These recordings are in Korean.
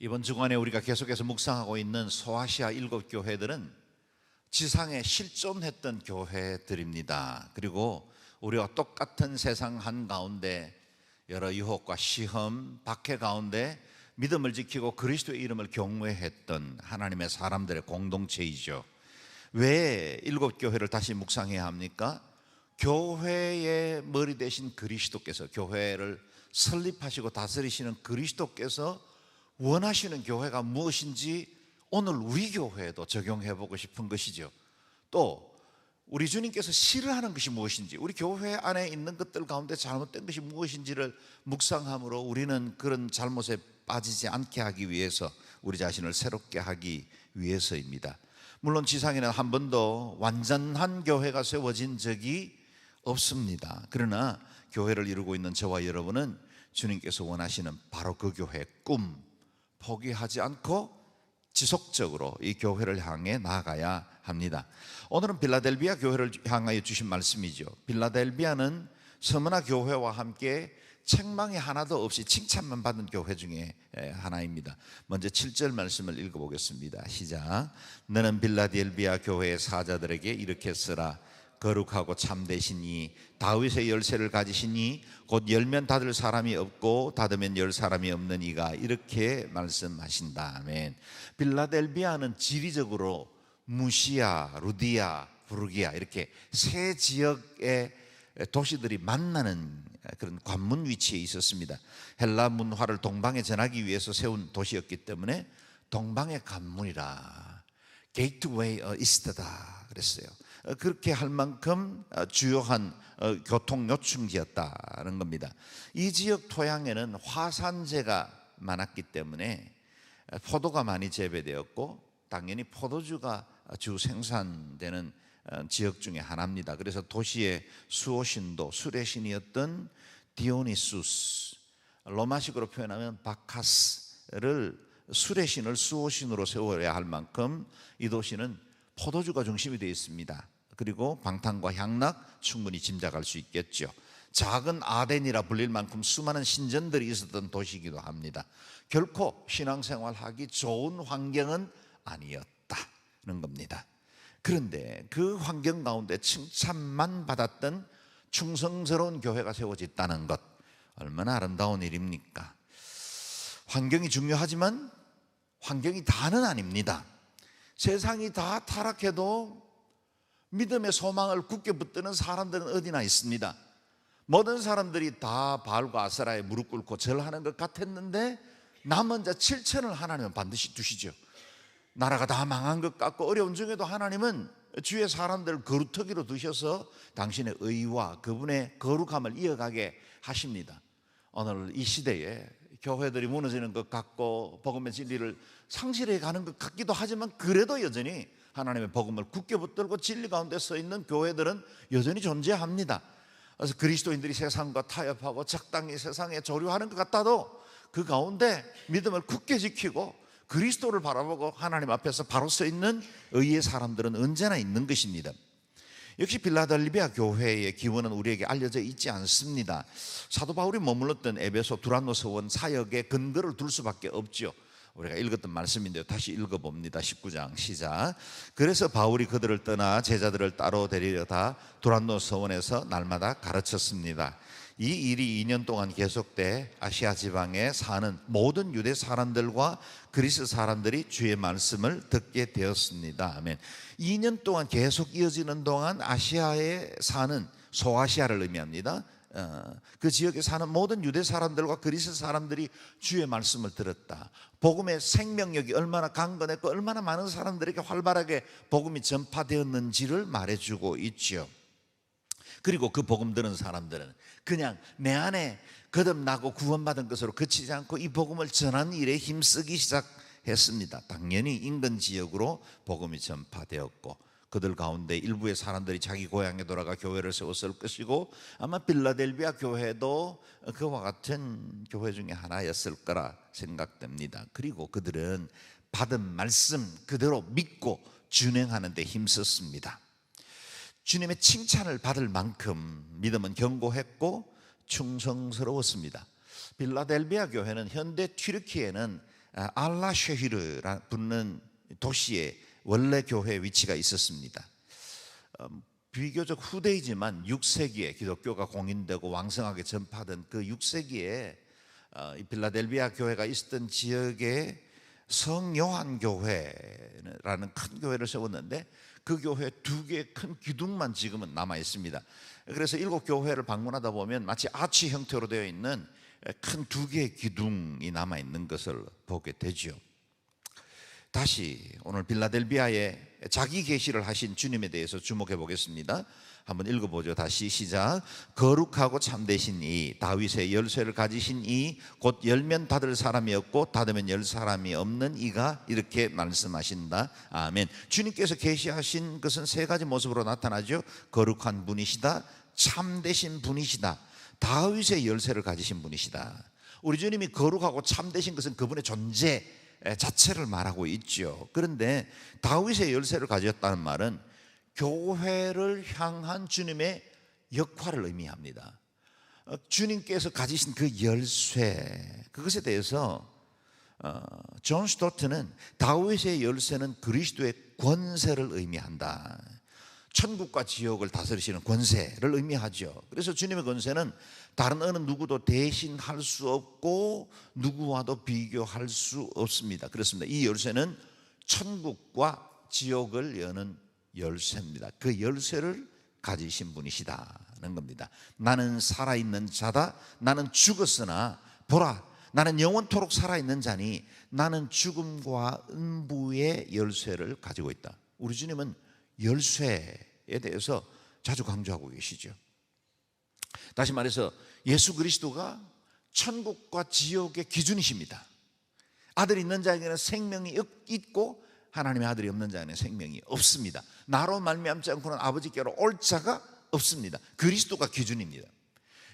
이번 주간에 우리가 계속해서 묵상하고 있는 소아시아 7교회들은 지상에 실존했던 교회들입니다. 그리고 우리와 똑같은 세상 한가운데 여러 유혹과 시험, 박해 가운데 믿음을 지키고 그리스도의 이름을 경외했던 하나님의 사람들의 공동체이죠. 왜 7교회를 다시 묵상해야 합니까? 교회의 머리 되신 그리스도께서, 교회를 설립하시고 다스리시는 그리스도께서 원하시는 교회가 무엇인지 오늘 우리 교회에도 적용해 보고 싶은 것이죠. 또 우리 주님께서 싫어하는 것이 무엇인지, 우리 교회 안에 있는 것들 가운데 잘못된 것이 무엇인지를 묵상함으로 우리는 그런 잘못에 빠지지 않게 하기 위해서, 우리 자신을 새롭게 하기 위해서입니다. 물론 지상에는 한 번도 완전한 교회가 세워진 적이 없습니다. 그러나 교회를 이루고 있는 저와 여러분은 주님께서 원하시는 바로 그 교회의 꿈 포기하지 않고 지속적으로 이 교회를 향해 나아가야 합니다. 오늘은 빌라델비아 교회를 향하여 주신 말씀이죠. 빌라델비아는 서머나 교회와 함께 책망이 하나도 없이 칭찬만 받은 교회 중에 하나입니다. 먼저 7절 말씀을 읽어보겠습니다. 시작. 너는 빌라델비아 교회의 사자들에게 이렇게 쓰라. 거룩하고 참되시니 다윗의 열쇠를 가지시니 곧 열면 닫을 사람이 없고 닫으면 열 사람이 없는 이가 이렇게 말씀하신다. 아멘. 빌라델비아는 지리적으로 무시아, 루디아, 부르기아 이렇게 세 지역의 도시들이 만나는 그런 관문 위치에 있었습니다. 헬라 문화를 동방에 전하기 위해서 세운 도시였기 때문에 동방의 관문이라, 게이트웨이 이스트다 그랬어요. 그렇게 할 만큼 주요한 교통 요충지였다는 겁니다. 이 지역 토양에는 화산재가 많았기 때문에 포도가 많이 재배되었고 당연히 포도주가 주 생산되는 지역 중에 하나입니다. 그래서 도시의 수호신도, 술의 신이었던 디오니수스, 로마식으로 표현하면 바카스를 술의 신을 수호신으로 세워야 할 만큼 이 도시는 포도주가 중심이 되어 있습니다. 그리고 방탕과 향락 충분히 짐작할 수 있겠죠. 작은 아덴이라 불릴 만큼 수많은 신전들이 있었던 도시이기도 합니다. 결코 신앙생활하기 좋은 환경은 아니었다는 겁니다. 그런데 그 환경 가운데 칭찬만 받았던 충성스러운 교회가 세워졌다는 것, 얼마나 아름다운 일입니까? 환경이 중요하지만 환경이 다는 아닙니다. 세상이 다 타락해도 믿음의 소망을 굳게 붙드는 사람들은 어디나 있습니다. 모든 사람들이 다 바알과 아세라에 무릎 꿇고 절하는 것 같았는데 남은 자 7천을 하나님은 반드시 두시죠. 나라가 다 망한 것 같고 어려운 중에도 하나님은 주의 사람들을 거루터기로 두셔서 당신의 의와 그분의 거룩함을 이어가게 하십니다. 오늘 이 시대에 교회들이 무너지는 것 같고 복음의 진리를 상실해 가는 것 같기도 하지만 그래도 여전히 하나님의 복음을 굳게 붙들고 진리 가운데 서 있는 교회들은 여전히 존재합니다. 그래서 그리스도인들이 세상과 타협하고 적당히 세상에 조류하는 것 같아도 그 가운데 믿음을 굳게 지키고 그리스도를 바라보고 하나님 앞에서 바로 서 있는 의의 사람들은 언제나 있는 것입니다. 역시 빌라델비아 교회의 기원은 우리에게 알려져 있지 않습니다. 사도 바울이 머물렀던 에베소 두란노 서원 사역에 근거를 둘 수밖에 없죠. 우리가 읽었던 말씀인데요, 다시 읽어봅니다. 19장 시작. 그래서 바울이 그들을 떠나 제자들을 따로 데리려다 두란노 서원에서 날마다 가르쳤습니다. 이 일이 2년 동안 계속돼 아시아 지방에 사는 모든 유대 사람들과 그리스 사람들이 주의 말씀을 듣게 되었습니다. 아멘. 2년 동안 계속 이어지는 동안 아시아에 사는, 소아시아를 의미합니다. 그 지역에 사는 모든 유대 사람들과 그리스 사람들이 주의 말씀을 들었다. 복음의 생명력이 얼마나 강건했고 얼마나 많은 사람들에게 활발하게 복음이 전파되었는지를 말해주고 있죠. 그리고 그 복음 들은 사람들은 그냥 내 안에 거듭나고 구원받은 것으로 그치지 않고 이 복음을 전하는 일에 힘쓰기 시작했습니다. 당연히 인근 지역으로 복음이 전파되었고 그들 가운데 일부의 사람들이 자기 고향에 돌아가 교회를 세웠을 것이고 아마 빌라델비아 교회도 그와 같은 교회 중에 하나였을 거라 생각됩니다. 그리고 그들은 받은 말씀 그대로 믿고 준행하는 데 힘썼습니다. 주님의 칭찬을 받을 만큼 믿음은 견고했고 충성스러웠습니다. 빌라델비아 교회는 현대 튀르키예는 알라쉐히르라 부르는 도시에 원래 교회 위치가 있었습니다. 비교적 후대이지만 6세기에 기독교가 공인되고 왕성하게 전파된 그 6세기에 이 빌라델비아 교회가 있었던 지역에 성요한 교회라는 큰 교회를 세웠는데 그 교회 2개의 큰 기둥만 지금은 남아 있습니다. 그래서 7교회를 방문하다 보면 마치 아치 형태로 되어 있는 큰 2개의 기둥이 남아 있는 것을 보게 되죠. 다시 오늘 빌라델비아에 자기 계시를 하신 주님에 대해서 주목해 보겠습니다. 한번 읽어보죠. 다시 시작. 거룩하고 참되신 이 다윗의 열쇠를 가지신 이 곧 열면 닫을 사람이 없고 닫으면 열 사람이 없는 이가 이렇게 말씀하신다. 아멘. 주님께서 계시하신 것은 3가지 모습으로 나타나죠. 거룩한 분이시다, 참되신 분이시다, 다윗의 열쇠를 가지신 분이시다. 우리 주님이 거룩하고 참되신 것은 그분의 존재 자체를 말하고 있죠. 그런데 다윗의 열쇠를 가졌다는 말은 교회를 향한 주님의 역할을 의미합니다. 주님께서 가지신 그 열쇠, 그것에 대해서 존 스토트는 다윗의 열쇠는 그리스도의 권세를 의미한다. 천국과 지옥을 다스리시는 권세를 의미하죠. 그래서 주님의 권세는 다른 어느 누구도 대신할 수 없고 누구와도 비교할 수 없습니다. 그렇습니다. 이 열쇠는 천국과 지옥을 여는 열쇠입니다. 그 열쇠를 가지신 분이시다는 겁니다. 나는 살아있는 자다. 나는 죽었으나 보라, 나는 영원토록 살아있는 자니 나는 죽음과 음부의 열쇠를 가지고 있다. 우리 주님은 열쇠에 대해서 자주 강조하고 계시죠. 다시 말해서 예수 그리스도가 천국과 지옥의 기준이십니다. 아들이 있는 자에게는 생명이 있고 하나님의 아들이 없는 자에게는 생명이 없습니다. 나로 말미암지 않고는 아버지께로 올 자가 없습니다. 그리스도가 기준입니다.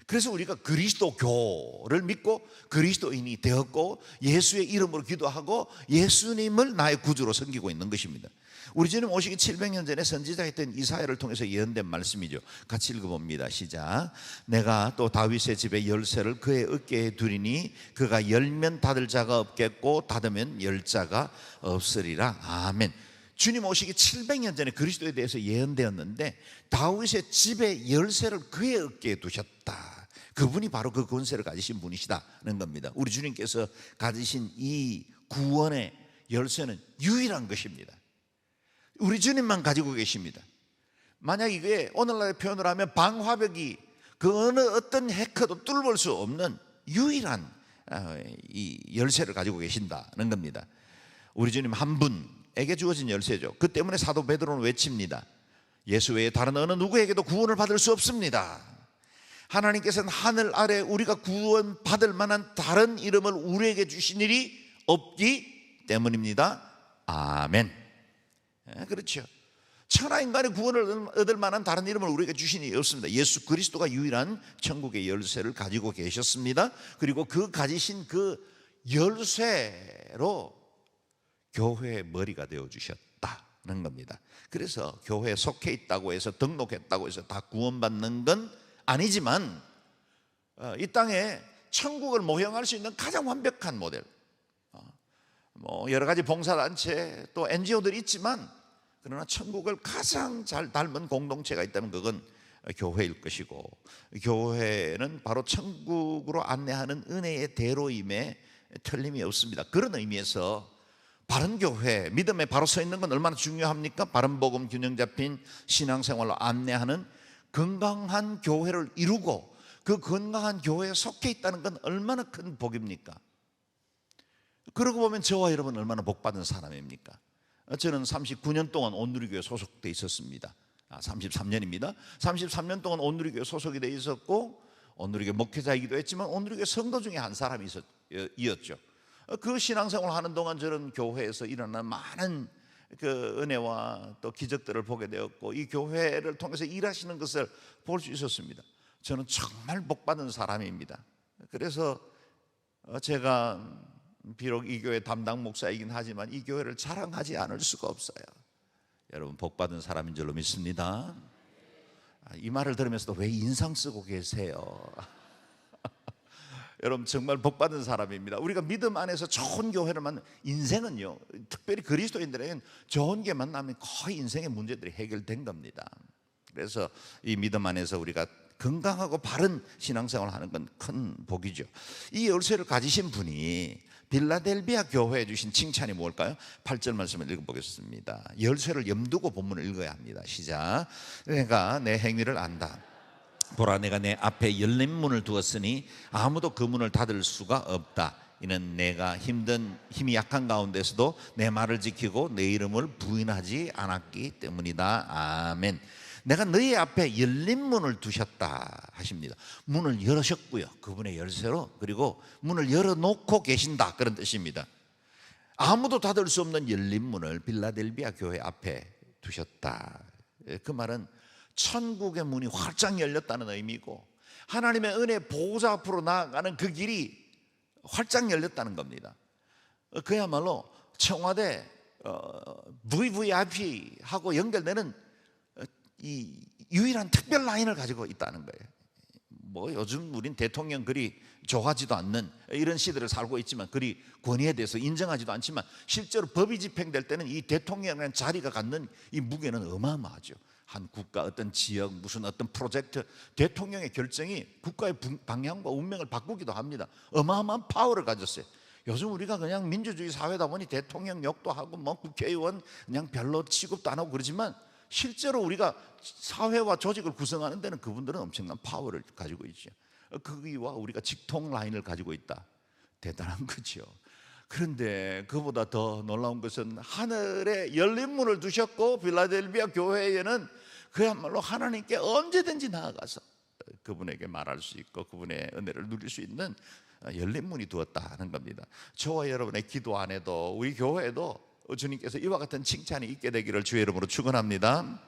그래서 우리가 그리스도교를 믿고 그리스도인이 되었고 예수의 이름으로 기도하고 예수님을 나의 구주로 섬기고 있는 것입니다. 우리 주님 오시기 700년 전에 선지자였던 이사야를 통해서 예언된 말씀이죠. 같이 읽어봅니다. 시작. 내가 또 다윗의 집의 열쇠를 그의 어깨에 두리니 그가 열면 닫을 자가 없겠고 닫으면 열 자가 없으리라. 아멘. 주님 오시기 700년 전에 그리스도에 대해서 예언되었는데 다윗의 집의 열쇠를 그의 어깨에 두셨다. 그분이 바로 그 권세를 가지신 분이시다는 겁니다. 우리 주님께서 가지신 이 구원의 열쇠는 유일한 것입니다. 우리 주님만 가지고 계십니다. 만약 이게 오늘날의 표현을 하면 방화벽이 그 어느 어떤 해커도 뚫을 수 없는 유일한 이 열쇠를 가지고 계신다는 겁니다. 우리 주님 한 분에게 주어진 열쇠죠. 그 때문에 사도 베드로는 외칩니다. 예수 외에 다른 어느 누구에게도 구원을 받을 수 없습니다. 하나님께서는 하늘 아래 우리가 구원 받을 만한 다른 이름을 우리에게 주신 일이 없기 때문입니다. 아멘. 그렇죠. 천하인간의 구원을 얻을 만한 다른 이름을 우리에게 주신 일이 없습니다. 예수 그리스도가 유일한 천국의 열쇠를 가지고 계셨습니다. 그리고 그 가지신 그 열쇠로 교회의 머리가 되어주셨다는 겁니다. 그래서 교회에 속해 있다고 해서 등록했다고 해서 다 구원받는 건 아니지만 이 땅에 천국을 모형할 수 있는 가장 완벽한 모델, 여러 가지 봉사단체 또 NGO들이 있지만 그러나 천국을 가장 잘 닮은 공동체가 있다면 그건 교회일 것이고 교회는 바로 천국으로 안내하는 은혜의 대로임에 틀림이 없습니다. 그런 의미에서 바른 교회, 믿음에 바로 서 있는 건 얼마나 중요합니까? 바른 복음 균형 잡힌 신앙생활로 안내하는 건강한 교회를 이루고 그 건강한 교회에 속해 있다는 건 얼마나 큰 복입니까? 그러고 보면 저와 여러분 얼마나 복받은 사람입니까? 저는 39년 동안 온누리교회 소속돼 있었습니다. 33년입니다. 33년 동안 온누리교회 소속이 돼 있었고 온누리교회 목회자이기도 했지만 온누리교회 성도 중에 한 사람이었죠. 그 신앙생활을 하는 동안 저는 교회에서 일어난 많은 그 은혜와 또 기적들을 보게 되었고 이 교회를 통해서 일하시는 것을 볼 수 있었습니다. 저는 정말 복받은 사람입니다. 그래서 제가 비록 이 교회 담당 목사이긴 하지만 이 교회를 자랑하지 않을 수가 없어요. 여러분 복받은 사람인 줄로 믿습니다. 이 말을 들으면서도 왜 인상 쓰고 계세요? 여러분 정말 복받은 사람입니다. 우리가 믿음 안에서 좋은 교회를 만나, 인생은요, 특별히 그리스도인들에게는 좋은 게 만나면 거의 인생의 문제들이 해결된 겁니다. 그래서 이 믿음 안에서 우리가 건강하고 바른 신앙생활을 하는 건 큰 복이죠. 이 열쇠를 가지신 분이 빌라델비아 교회에 주신 칭찬이 뭘까요? 8절 말씀을 읽어보겠습니다. 열쇠를 염두고 본문을 읽어야 합니다. 시작. 내가 내 행위를 안다. 보라, 내가 내 앞에 열린 문을 두었으니 아무도 그 문을 닫을 수가 없다. 이는 내가 힘이 약한 가운데서도 내 말을 지키고 내 이름을 부인하지 않았기 때문이다. 아멘. 내가 너희 앞에 열린 문을 두셨다 하십니다. 문을 열으셨고요, 그분의 열쇠로. 그리고 문을 열어놓고 계신다, 그런 뜻입니다. 아무도 닫을 수 없는 열린 문을 빌라델비아 교회 앞에 두셨다. 그 말은 천국의 문이 활짝 열렸다는 의미고, 하나님의 은혜 보호자 앞으로 나아가는 그 길이 활짝 열렸다는 겁니다. 그야말로 청와대 VVIP하고 연결되는 이 유일한 특별 라인을 가지고 있다는 거예요. 뭐 요즘 우린 대통령 그리 좋아하지도 않는 이런 시대를 살고 있지만, 그리 권위에 대해서 인정하지도 않지만, 실제로 법이 집행될 때는 이 대통령이라는 자리가 갖는 이 무게는 어마어마하죠. 한 국가, 어떤 지역, 무슨 어떤 프로젝트, 대통령의 결정이 국가의 방향과 운명을 바꾸기도 합니다. 어마어마한 파워를 가졌어요. 요즘 우리가 그냥 민주주의 사회다 보니 대통령 욕도 하고 뭐 국회의원 그냥 별로 취급도 안 하고 그러지만, 실제로 우리가 사회와 조직을 구성하는 데는 그분들은 엄청난 파워를 가지고 있죠. 거기와 우리가 직통 라인을 가지고 있다. 대단한 거죠. 그런데 그보다 더 놀라운 것은 하늘에 열린 문을 두셨고, 빌라델비아 교회에는 그야말로 하나님께 언제든지 나아가서 그분에게 말할 수 있고 그분의 은혜를 누릴 수 있는 열린 문이 두었다는 겁니다. 저와 여러분의 기도 안에도, 우리 교회에도 주님께서 이와 같은 칭찬이 있게 되기를 주의 이름으로 축원합니다.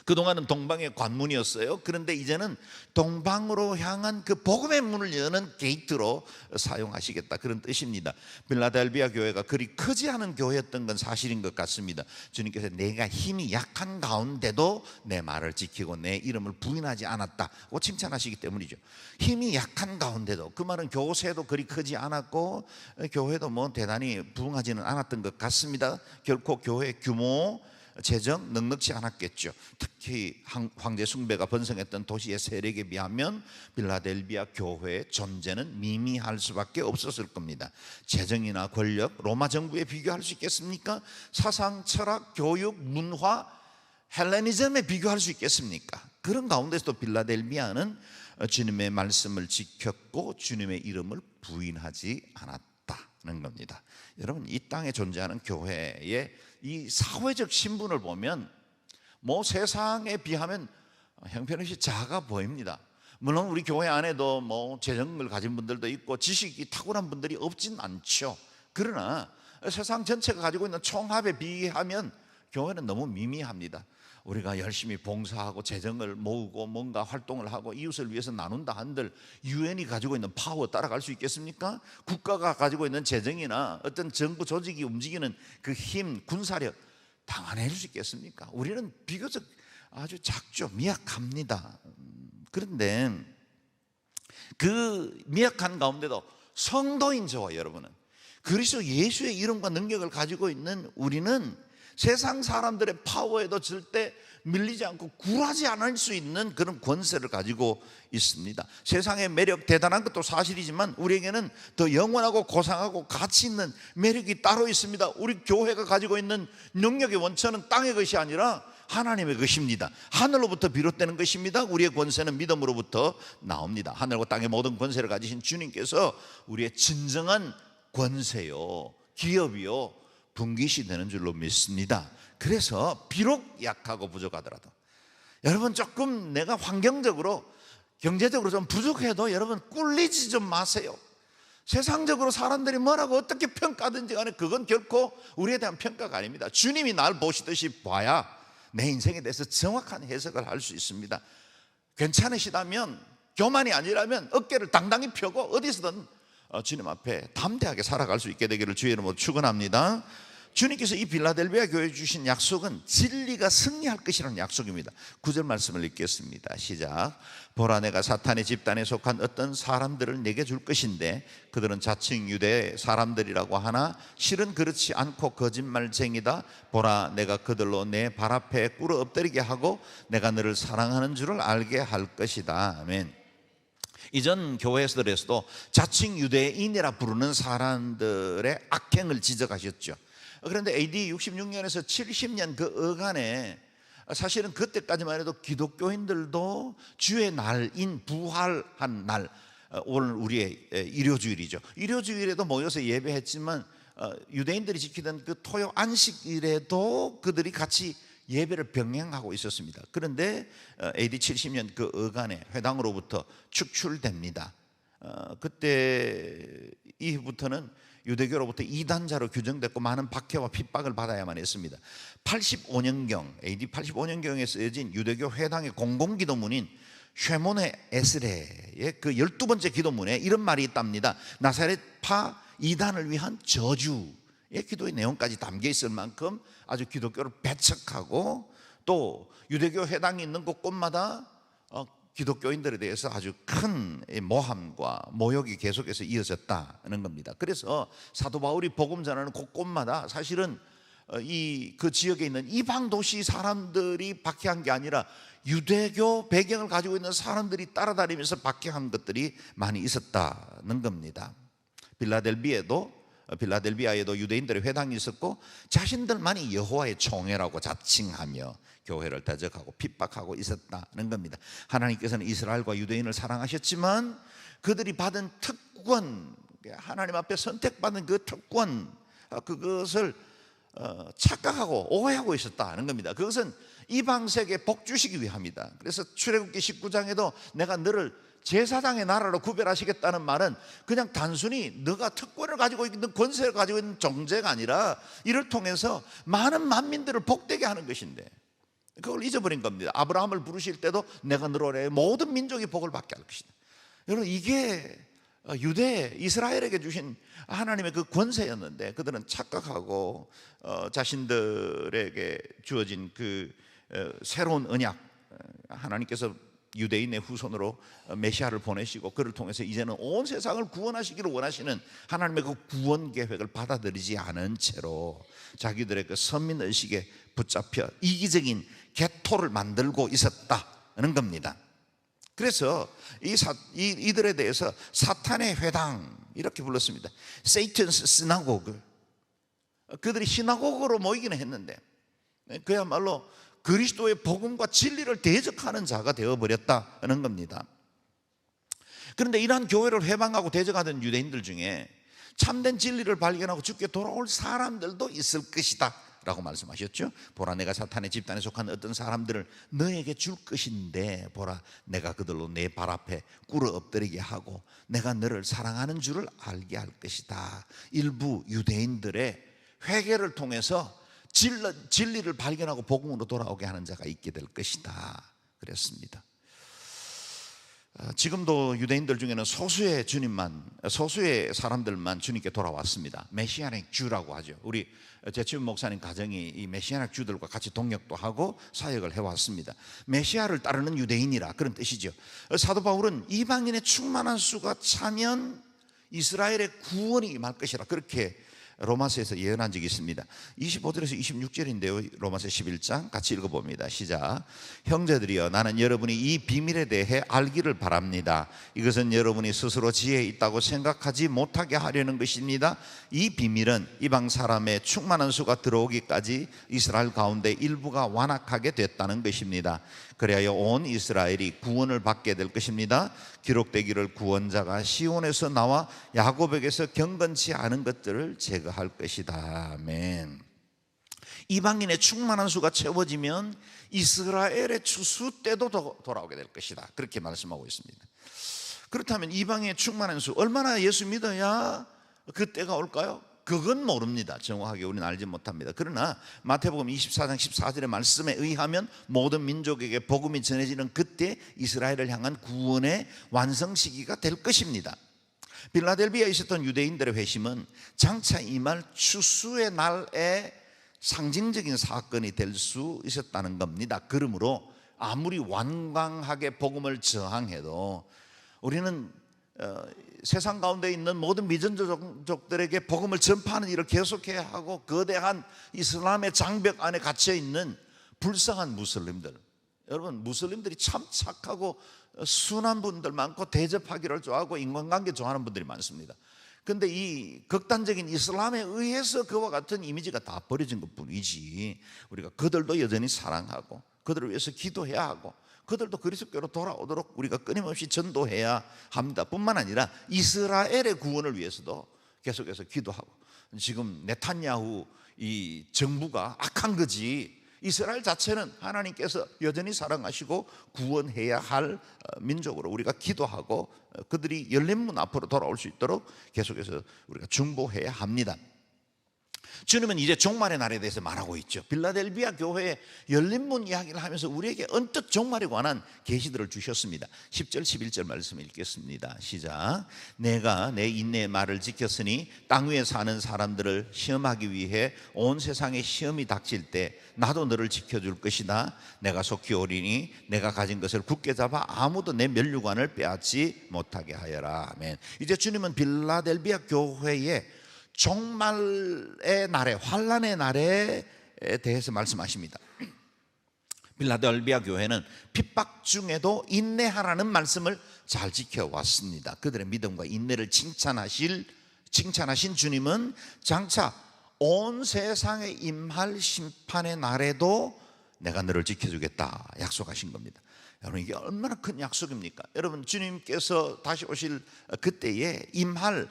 그동안은 동방의 관문이었어요. 그런데 이제는 동방으로 향한 그 복음의 문을 여는 게이트로 사용하시겠다, 그런 뜻입니다. 빌라델비아 교회가 그리 크지 않은 교회였던 건 사실인 것 같습니다. 주님께서 내가 힘이 약한 가운데도 내 말을 지키고 내 이름을 부인하지 않았다고 칭찬하시기 때문이죠. 힘이 약한 가운데도, 그 말은 교세도 그리 크지 않았고 교회도 뭐 대단히 부흥하지는 않았던 것 같습니다. 결코 교회 규모, 재정 넉넉지 않았겠죠. 특히 황제 숭배가 번성했던 도시의 세력에 비하면 빌라델비아 교회의 존재는 미미할 수밖에 없었을 겁니다. 재정이나 권력, 로마 정부에 비교할 수 있겠습니까? 사상, 철학, 교육, 문화, 헬레니즘에 비교할 수 있겠습니까? 그런 가운데서도 빌라델비아는 주님의 말씀을 지켰고 주님의 이름을 부인하지 않았다는 겁니다. 여러분, 이 땅에 존재하는 교회의 이 사회적 신분을 보면 뭐 세상에 비하면 형편없이 작아 보입니다. 물론 우리 교회 안에도 뭐 재정을 가진 분들도 있고 지식이 탁월한 분들이 없진 않죠. 그러나 세상 전체가 가지고 있는 총합에 비하면 교회는 너무 미미합니다. 우리가 열심히 봉사하고 재정을 모으고 뭔가 활동을 하고 이웃을 위해서 나눈다 한들 유엔이 가지고 있는 파워 따라갈 수 있겠습니까? 국가가 가지고 있는 재정이나 어떤 정부 조직이 움직이는 그 힘, 군사력 당해낼 수 있겠습니까? 우리는 비교적 아주 작죠. 미약합니다. 그런데 그 미약한 가운데도 성도인 저와 여러분은, 그리스도 예수의 이름과 능력을 가지고 있는 우리는 세상 사람들의 파워에도 절대 밀리지 않고 굴하지 않을 수 있는 그런 권세를 가지고 있습니다. 세상의 매력 대단한 것도 사실이지만 우리에게는 더 영원하고 고상하고 가치 있는 매력이 따로 있습니다. 우리 교회가 가지고 있는 능력의 원천은 땅의 것이 아니라 하나님의 것입니다. 하늘로부터 비롯되는 것입니다. 우리의 권세는 믿음으로부터 나옵니다. 하늘과 땅의 모든 권세를 가지신 주님께서 우리의 진정한 권세요, 기업이요, 분깃이 되는 줄로 믿습니다. 그래서 비록 약하고 부족하더라도, 여러분 조금 내가 환경적으로 경제적으로 좀 부족해도 여러분 꿀리지 좀 마세요. 세상적으로 사람들이 뭐라고 어떻게 평가하든지 간에 그건 결코 우리에 대한 평가가 아닙니다. 주님이 날 보시듯이 봐야 내 인생에 대해서 정확한 해석을 할 수 있습니다. 괜찮으시다면, 교만이 아니라면 어깨를 당당히 펴고 어디서든 주님 앞에 담대하게 살아갈 수 있게 되기를 주의 이름으로 축원합니다. 주님께서 이 빌라델비아 교회에 주신 약속은 진리가 승리할 것이라는 약속입니다. 9절 말씀을 읽겠습니다. 시작. 보라, 내가 사탄의 집단에 속한 어떤 사람들을 내게 줄 것인데 그들은 자칭 유대 사람들이라고 하나 실은 그렇지 않고 거짓말쟁이다. 보라, 내가 그들로 내 발 앞에 꿇어 엎드리게 하고 내가 너를 사랑하는 줄을 알게 할 것이다. 아멘. 이전 교회에서도 자칭 유대인이라 부르는 사람들의 악행을 지적하셨죠. 그런데 AD 66년에서 70년 그 어간에 사실은 그때까지만 해도 기독교인들도 주의 날인 부활한 날, 오늘 우리의 일요주일이죠. 일요주일에도 모여서 예배했지만 유대인들이 지키던 그 토요 안식일에도 그들이 같이 예배를 병행하고 있었습니다. 그런데 AD 70년 그 어간에 회당으로부터 축출됩니다. 그때 이후부터는 유대교로부터 이단자로 규정됐고 많은 박해와 핍박을 받아야만 했습니다. 85년경 AD 85년경에 쓰여진 유대교 회당의 공공기도문인 쉐몬의 에스레의 그 12번째 기도문에 이런 말이 있답니다. 나사렛파 이단을 위한 저주의 기도의 내용까지 담겨 있을 만큼 아주 기독교를 배척하고 또 유대교 회당이 있는 곳곳마다 기독교인들에 대해서 아주 큰 모함과 모욕이 계속해서 이어졌다는 겁니다. 그래서 사도 바울이 복음 전하는 곳곳마다 사실은 그 지역에 있는 이방 도시 사람들이 박해한 게 아니라 유대교 배경을 가지고 있는 사람들이 따라다니면서 박해한 것들이 많이 있었다는 겁니다. 빌라델비아에도 유대인들의 회당이 있었고 자신들만이 여호와의 총회라고 자칭하며 교회를 대적하고 핍박하고 있었다는 겁니다. 하나님께서는 이스라엘과 유대인을 사랑하셨지만 그들이 받은 특권, 하나님 앞에 선택받은 그 특권, 그것을 착각하고 오해하고 있었다는 겁니다. 그것은 이방세계에 복 주시기 위함이다. 그래서 출애굽기 19장에도 내가 너를 제사장의 나라로 구별하시겠다는 말은 그냥 단순히 너가 특권을 가지고 있는 권세를 가지고 있는 존재가 아니라 이를 통해서 많은 만민들을 복되게 하는 것인데 그걸 잊어버린 겁니다. 아브라함을 부르실 때도 내가 너로 모든 민족이 복을 받게 할 것이다. 여러분, 이게 유대 이스라엘에게 주신 하나님의 그 권세였는데 그들은 착각하고 자신들에게 주어진 그 새로운 언약, 하나님께서 유대인의 후손으로 메시아를 보내시고 그를 통해서 이제는 온 세상을 구원하시기를 원하시는 하나님의 그 구원 계획을 받아들이지 않은 채로 자기들의 그 선민의식에 붙잡혀 이기적인 개토를 만들고 있었다는 겁니다. 그래서 이들에 대해서 사탄의 회당 이렇게 불렀습니다. Satan's synagogue. 그들이 시나고그로 모이기는 했는데 그야말로 그리스도의 복음과 진리를 대적하는 자가 되어버렸다는 겁니다. 그런데 이러한 교회를 회방하고 대적하던 유대인들 중에 참된 진리를 발견하고 주께 돌아올 사람들도 있을 것이다 라고 말씀하셨죠. 보라, 내가 사탄의 집단에 속한 어떤 사람들을 너에게 줄 것인데 보라, 내가 그들로 내 발 앞에 꿇어 엎드리게 하고 내가 너를 사랑하는 줄을 알게 할 것이다. 일부 유대인들의 회개를 통해서 진리를 발견하고 복음으로 돌아오게 하는 자가 있게 될 것이다 그랬습니다. 지금도 유대인들 중에는 소수의 사람들만 주님께 돌아왔습니다. 메시아닉 주라고 하죠. 우리 제치훈 목사님 가정이 이 메시아닉 주들과 같이 동역도 하고 사역을 해왔습니다. 메시아를 따르는 유대인이라 그런 뜻이죠. 사도 바울은 이방인의 충만한 수가 차면 이스라엘의 구원이 임할 것이라 그렇게 로마서에서 예언한 적이 있습니다. 25절에서 26절인데요 로마서 11장 같이 읽어봅니다. 시작. 형제들이여, 나는 여러분이 이 비밀에 대해 알기를 바랍니다. 이것은 여러분이 스스로 지혜 있다고 생각하지 못하게 하려는 것입니다. 이 비밀은 이방 사람의 충만한 수가 들어오기까지 이스라엘 가운데 일부가 완악하게 됐다는 것입니다. 그래야 온 이스라엘이 구원을 받게 될 것입니다. 기록되기를 구원자가 시온에서 나와 야곱에게서 경건치 않은 것들을 제거할 것이다. 아멘. 이방인의 충만한 수가 채워지면 이스라엘의 추수 때도 돌아오게 될 것이다. 그렇게 말씀하고 있습니다. 그렇다면 이방인의 충만한 수, 얼마나 예수 믿어야 그 때가 올까요? 그건 모릅니다. 정확하게 우리는 알지 못합니다. 그러나 마태복음 24장 14절의 말씀에 의하면 모든 민족에게 복음이 전해지는 그때 이스라엘을 향한 구원의 완성 시기가 될 것입니다. 빌라델비아에 있었던 유대인들의 회심은 장차 임할 추수의 날에 상징적인 사건이 될 수 있었다는 겁니다. 그러므로 아무리 완강하게 복음을 저항해도 우리는 세상 가운데 있는 모든 미전도족들에게 복음을 전파하는 일을 계속해야 하고, 거대한 이슬람의 장벽 안에 갇혀 있는 불쌍한 무슬림들, 여러분 무슬림들이 참 착하고 순한 분들 많고 대접하기를 좋아하고 인간관계 좋아하는 분들이 많습니다. 그런데 이 극단적인 이슬람에 의해서 그와 같은 이미지가 다 버려진 것뿐이지, 우리가 그들도 여전히 사랑하고 그들을 위해서 기도해야 하고 그들도 그리스도께로 돌아오도록 우리가 끊임없이 전도해야 합니다. 뿐만 아니라 이스라엘의 구원을 위해서도 계속해서 기도하고, 지금 네탄야후 이 정부가 악한 거지 이스라엘 자체는 하나님께서 여전히 사랑하시고 구원해야 할 민족으로 우리가 기도하고 그들이 열린 문 앞으로 돌아올 수 있도록 계속해서 우리가 중보해야 합니다. 주님은 이제 종말의 날에 대해서 말하고 있죠. 빌라델비아 교회의 열린 문 이야기를 하면서 우리에게 언뜻 종말에 관한 계시들을 주셨습니다. 10절 11절 말씀을 읽겠습니다. 시작. 내가 내 인내의 말을 지켰으니 땅 위에 사는 사람들을 시험하기 위해 온 세상에 시험이 닥칠 때 나도 너를 지켜줄 것이다. 내가 속히 오리니 내가 가진 것을 굳게 잡아 아무도 내 면류관을 빼앗지 못하게 하여라. 아멘. 이제 주님은 빌라델비아 교회의 종말의 날에, 환난의 날에 대해서 말씀하십니다. 빌라델비아 교회는 핍박 중에도 인내하라는 말씀을 잘 지켜왔습니다. 그들의 믿음과 인내를 칭찬하신 주님은 장차 온 세상에 임할 심판의 날에도 내가 너를 지켜주겠다 약속하신 겁니다. 여러분, 이게 얼마나 큰 약속입니까? 여러분, 주님께서 다시 오실 그때에 임할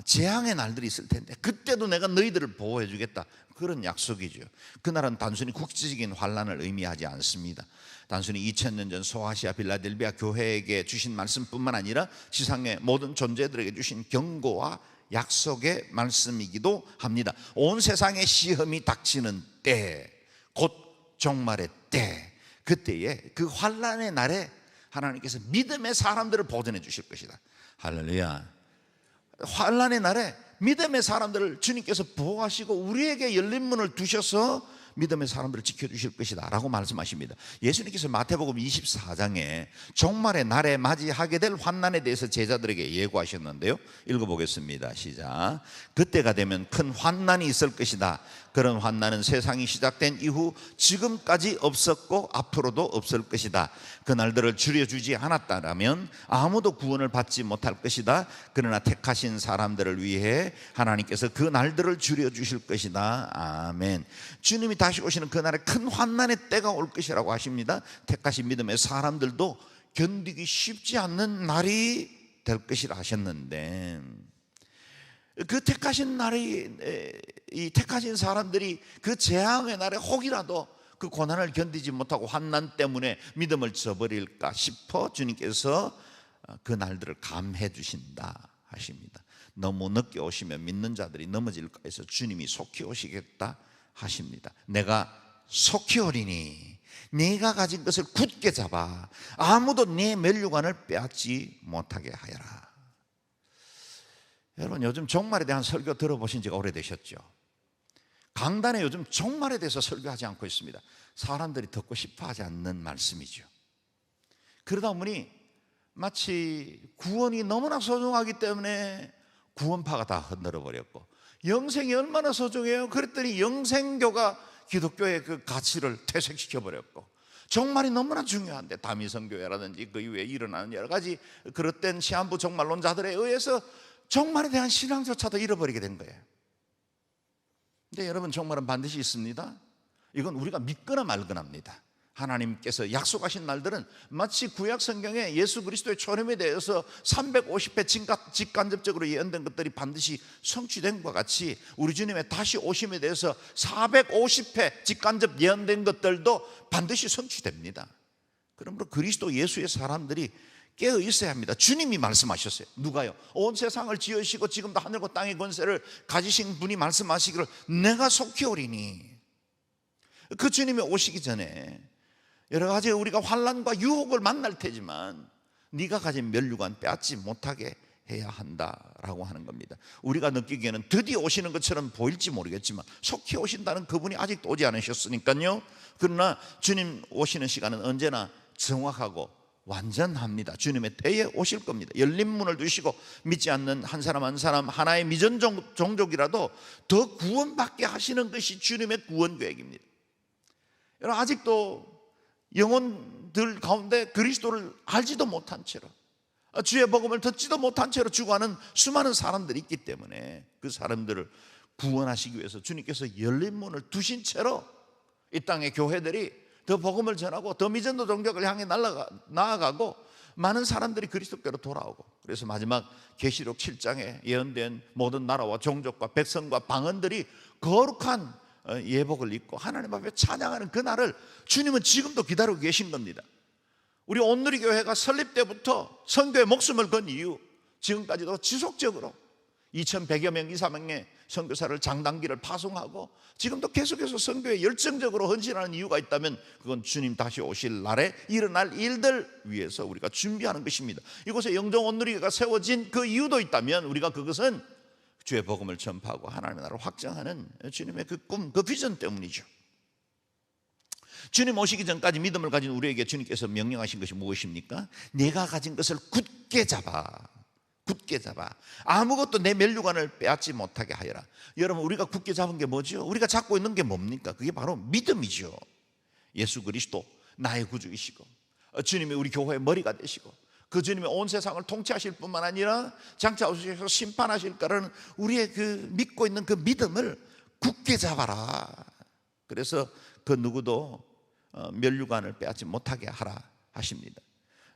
재앙의 날들이 있을 텐데 그때도 내가 너희들을 보호해 주겠다, 그런 약속이죠. 그날은 단순히 국지적인 환난을 의미하지 않습니다. 단순히 2000년 전 소아시아 빌라델비아 교회에게 주신 말씀뿐만 아니라 지상의 모든 존재들에게 주신 경고와 약속의 말씀이기도 합니다. 온 세상의 시험이 닥치는 때, 곧 종말의 때, 그때에 그 환난의 날에 하나님께서 믿음의 사람들을 보존해 주실 것이다. 할렐루야. 환난의 날에 믿음의 사람들을 주님께서 보호하시고 우리에게 열린 문을 두셔서 믿음의 사람들을 지켜주실 것이다 라고 말씀하십니다. 예수님께서 마태복음 24장에 종말의 날에 맞이하게 될 환난에 대해서 제자들에게 예고하셨는데요, 읽어보겠습니다. 시작. 그때가 되면 큰 환난이 있을 것이다. 그런 환난은 세상이 시작된 이후 지금까지 없었고 앞으로도 없을 것이다. 그 날들을 줄여주지 않았다면 아무도 구원을 받지 못할 것이다. 그러나 택하신 사람들을 위해 하나님께서 그 날들을 줄여주실 것이다. 아멘. 주님이 다시 오시는 그날에 큰 환난의 때가 올 것이라고 하십니다. 택하신 믿음의 사람들도 견디기 쉽지 않는 날이 될 것이라 하셨는데, 그 택하신 날이, 이 택하신 사람들이 그 재앙의 날에 혹이라도 그 고난을 견디지 못하고 환난 때문에 믿음을 저버릴까 싶어 주님께서 그 날들을 감해 주신다 하십니다. 너무 늦게 오시면 믿는 자들이 넘어질까 해서 주님이 속히 오시겠다 하십니다. 내가 속히 오리니 네가 가진 것을 굳게 잡아 아무도 네 면류관을 빼앗지 못하게 하여라. 여러분, 요즘 종말에 대한 설교 들어보신 지가 오래되셨죠? 강단에 요즘 종말에 대해서 설교하지 않고 있습니다. 사람들이 듣고 싶어하지 않는 말씀이죠. 그러다 보니 마치 구원이 너무나 소중하기 때문에 구원파가 다 흔들어 버렸고, 영생이 얼마나 소중해요? 그랬더니 영생교가 기독교의 그 가치를 퇴색시켜 버렸고, 종말이 너무나 중요한데 다미성교회라든지 그 이후에 일어나는 여러 가지 그릇된 시한부 종말론자들에 의해서 종말에 대한 신앙조차도 잃어버리게 된 거예요. 근데 여러분, 종말은 반드시 있습니다. 이건 우리가 믿거나 말거나입니다. 하나님께서 약속하신 날들은 마치 구약 성경에 예수 그리스도의 초림에 대해서 350회 직간접적으로 예언된 것들이 반드시 성취된 것과 같이 우리 주님의 다시 오심에 대해서 450회 직간접 예언된 것들도 반드시 성취됩니다. 그러므로 그리스도 예수의 사람들이 깨어 있어야 합니다. 주님이 말씀하셨어요. 누가요? 온 세상을 지으시고 지금도 하늘과 땅의 권세를 가지신 분이 말씀하시기를 내가 속히 오리니, 그 주님이 오시기 전에 여러 가지 우리가 환난과 유혹을 만날 테지만 네가 가진 면류관 빼앗지 못하게 해야 한다라고 하는 겁니다. 우리가 느끼기에는 드디어 오시는 것처럼 보일지 모르겠지만 속히 오신다는 그분이 아직도 오지 않으셨으니까요. 그러나 주님 오시는 시간은 언제나 정확하고 완전합니다. 주님의 때에 오실 겁니다. 열린 문을 두시고 믿지 않는 한 사람 한 사람 하나의 미전 종족이라도 더 구원받게 하시는 것이 주님의 구원 계획입니다. 여러분, 아직도 영혼들 가운데 그리스도를 알지도 못한 채로, 주의 복음을 듣지도 못한 채로 죽어가는 수많은 사람들이 있기 때문에 그 사람들을 구원하시기 위해서 주님께서 열린 문을 두신 채로 이 땅의 교회들이 더 복음을 전하고 더 미전도 종족을 향해 나아가고 많은 사람들이 그리스도께로 돌아오고, 그래서 마지막 계시록 7장에 예언된 모든 나라와 종족과 백성과 방언들이 거룩한 예복을 입고 하나님 앞에 찬양하는 그날을 주님은 지금도 기다리고 계신 겁니다. 우리 온누리 교회가 설립 때부터 선교에 목숨을 건 이유, 지금까지도 지속적으로 2100여 명 이상의 선교사를 장단기를 파송하고 지금도 계속해서 선교에 열정적으로 헌신하는 이유가 있다면 그건 주님 다시 오실 날에 일어날 일들 위해서 우리가 준비하는 것입니다. 이곳에 영종 온누리교회가 세워진 그 이유도 있다면 우리가 그것은 주의 복음을 전파하고 하나님의 나라를 확장하는 주님의 그 꿈, 그 비전 때문이죠. 주님 오시기 전까지 믿음을 가진 우리에게 주님께서 명령하신 것이 무엇입니까? 내가 가진 것을 굳게 잡아, 굳게 잡아. 아무것도 내 멸류관을 빼앗지 못하게 하여라. 여러분, 우리가 굳게 잡은 게 뭐죠? 우리가 잡고 있는 게 뭡니까? 그게 바로 믿음이죠. 예수 그리스도 나의 구주이시고 주님이 우리 교회의 머리가 되시고 그 주님이 온 세상을 통치하실 뿐만 아니라 장차 오셔서 심판하실 거라는 우리의 그 믿고 있는 그 믿음을 굳게 잡아라. 그래서 그 누구도 멸류관을 빼앗지 못하게 하라 하십니다.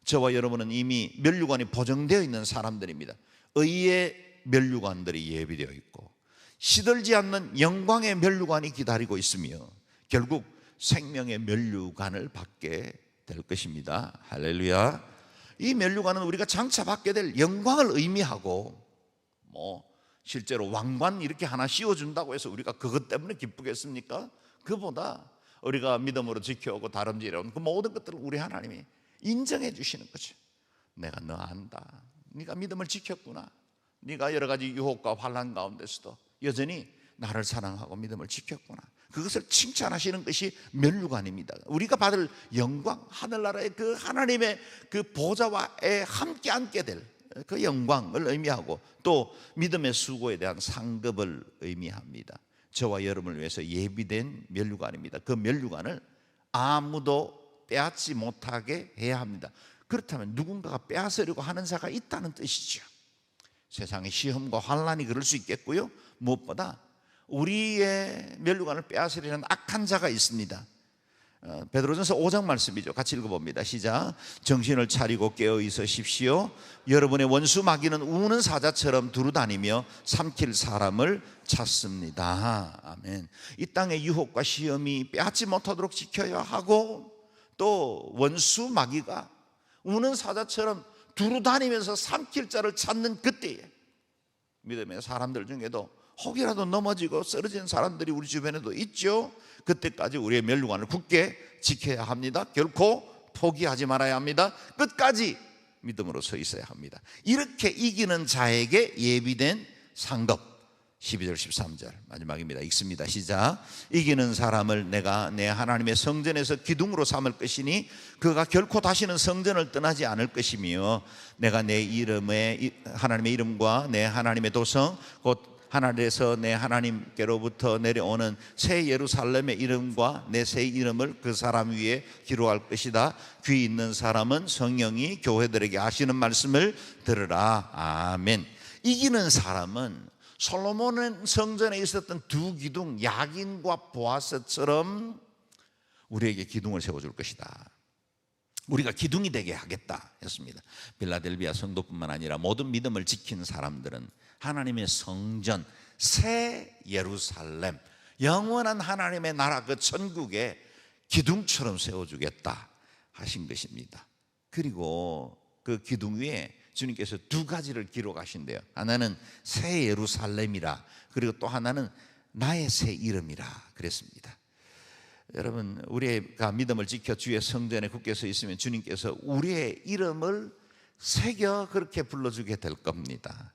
저와 여러분은 이미 멸류관이 보정되어 있는 사람들입니다. 의의 멸류관들이 예비되어 있고 시들지 않는 영광의 멸류관이 기다리고 있으며 결국 생명의 멸류관을 받게 될 것입니다. 할렐루야. 이 멸류관은 우리가 장차 받게 될 영광을 의미하고, 실제로 왕관 이렇게 하나 씌워준다고 해서 우리가 그것 때문에 기쁘겠습니까? 그보다 우리가 믿음으로 지켜오고 다름질해온 그 모든 것들을 우리 하나님이 인정해 주시는 거죠. 내가 너 안다. 네가 믿음을 지켰구나. 네가 여러 가지 유혹과 환난 가운데서도 여전히 나를 사랑하고 믿음을 지켰구나. 그것을 칭찬하시는 것이 멸류관입니다. 우리가 받을 영광, 하늘나라의 그 하나님의 그 보좌와에 함께 앉게 될 그 영광을 의미하고 또 믿음의 수고에 대한 상급을 의미합니다. 저와 여러분을 위해서 예비된 멸류관입니다. 그 멸류관을 아무도 빼앗지 못하게 해야 합니다. 그렇다면 누군가가 빼앗으려고 하는 자가 있다는 뜻이죠. 세상의 시험과 환난이 그럴 수 있겠고요, 무엇보다 우리의 멸류관을 빼앗으려는 악한 자가 있습니다. 베드로전서 5장 말씀이죠. 같이 읽어봅니다. 시작. 정신을 차리고 깨어 있으십시오. 여러분의 원수 마귀는 우는 사자처럼 두루다니며 삼킬 사람을 찾습니다. 아멘. 이 땅의 유혹과 시험이 빼앗지 못하도록 지켜야 하고 또 원수 마귀가 우는 사자처럼 두루다니면서 삼킬 자를 찾는 그때에 믿음의 사람들 중에도 혹이라도 넘어지고 쓰러진 사람들이 우리 주변에도 있죠. 그때까지 우리의 멸류관을 굳게 지켜야 합니다. 결코 포기하지 말아야 합니다. 끝까지 믿음으로 서 있어야 합니다. 이렇게 이기는 자에게 예비된 상급, 12절 13절 마지막입니다. 읽습니다. 시작. 이기는 사람을 내가 내 하나님의 성전에서 기둥으로 삼을 것이니 그가 결코 다시는 성전을 떠나지 않을 것이며 내가 내 이름의 하나님의 이름과 내 하나님의 도성 곧 하늘에서 내 하나님께로부터 내려오는 새 예루살렘의 이름과 내 새 이름을 그 사람 위에 기록할 것이다. 귀 있는 사람은 성령이 교회들에게 하시는 말씀을 들으라. 아멘. 이기는 사람은 솔로몬은 성전에 있었던 두 기둥 야긴과 보아스처럼 우리에게 기둥을 세워줄 것이다. 우리가 기둥이 되게 하겠다 했습니다. 빌라델비아 성도뿐만 아니라 모든 믿음을 지킨 사람들은 하나님의 성전, 새 예루살렘, 영원한 하나님의 나라 그 천국에 기둥처럼 세워주겠다 하신 것입니다. 그리고 그 기둥 위에 주님께서 두 가지를 기록하신대요. 하나는 새 예루살렘이라, 그리고 또 하나는 나의 새 이름이라 그랬습니다. 여러분, 우리가 믿음을 지켜 주의 성전에 굳게 서 있으면 주님께서 우리의 이름을 새겨 그렇게 불러주게 될 겁니다.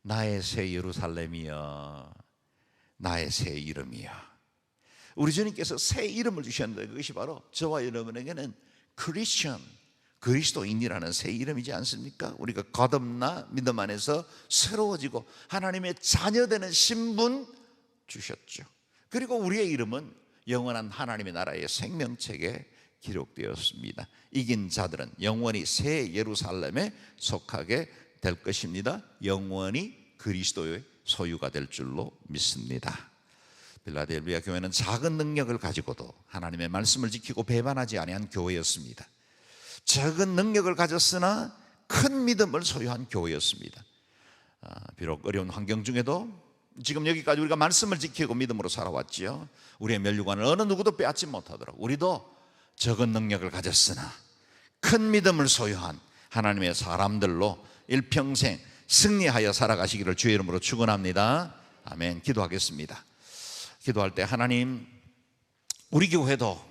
나의 새 예루살렘이여, 나의 새 이름이여. 우리 주님께서 새 이름을 주셨는데 그것이 바로 저와 여러분에게는 크리스천, 그리스도인이라는 새 이름이지 않습니까? 우리가 거듭나 믿음 안에서 새로워지고 하나님의 자녀되는 신분 주셨죠. 그리고 우리의 이름은 영원한 하나님의 나라의 생명책에 기록되었습니다. 이긴 자들은 영원히 새 예루살렘에 속하게 될 것입니다. 영원히 그리스도의 소유가 될 줄로 믿습니다. 빌라델비아 교회는 작은 능력을 가지고도 하나님의 말씀을 지키고 배반하지 아니한 교회였습니다. 작은 능력을 가졌으나 큰 믿음을 소유한 교회였습니다. 비록 어려운 환경 중에도 지금 여기까지 우리가 말씀을 지키고 믿음으로 살아왔지요. 우리의 면류관을 어느 누구도 빼앗지 못하도록 우리도 적은 능력을 가졌으나 큰 믿음을 소유한 하나님의 사람들로 일평생 승리하여 살아가시기를 주의 이름으로 축원합니다. 아멘. 기도하겠습니다. 기도할 때 하나님, 우리 교회도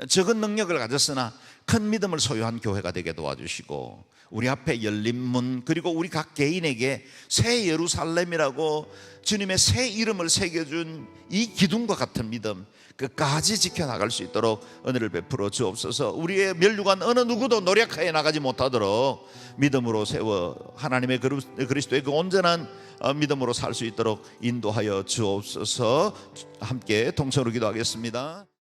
적은 능력을 가졌으나 큰 믿음을 소유한 교회가 되게 도와주시고 우리 앞에 열린 문, 그리고 우리 각 개인에게 새 예루살렘이라고 주님의 새 이름을 새겨준 이 기둥과 같은 믿음 끝까지 지켜나갈 수 있도록 은혜를 베풀어 주옵소서. 우리의 면류관 어느 누구도 노력하여 나가지 못하도록 믿음으로 세워 하나님의 그리스도의 그 온전한 믿음으로 살 수 있도록 인도하여 주옵소서. 함께 동성으로 기도하겠습니다.